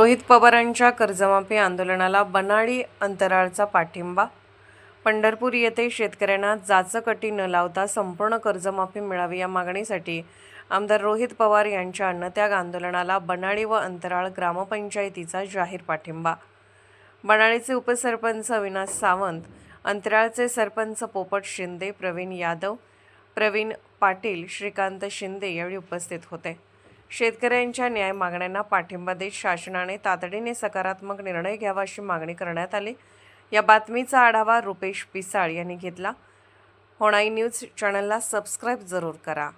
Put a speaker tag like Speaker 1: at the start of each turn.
Speaker 1: रोहित पवारांच्या कर्जमाफी आंदोलनाला बनाडी अंतराळचा पाठिंबा। पंढरपूर येथे शेतकऱ्यांना जाचकटी न लावता संपूर्ण कर्जमाफी मिळावी या मागणीसाठी आमदार रोहित पवार यांच्या अन्नत्याग आंदोलनाला बनाडी व अंतराळ ग्रामपंचायतीचा जाहीर पाठिंबा। बनाडीचे उपसरपंच अविनाश सावंत, अंतराळचे सरपंच पोपट शिंदे, प्रवीण यादव, प्रवीण पाटील, श्रीकांत शिंदे यावेळी उपस्थित होते। शेतकऱ्यांच्या न्याय मागण्यांना पाठिंबा देत शासनाने तातडीने सकारात्मक निर्णय घ्यावा अशी मागणी करण्यात आली। या बातमीचा आढावा रुपेश पिसाळ यांनी घेतला। होणाई न्यूज चॅनलला सबस्क्राईब जरूर करा।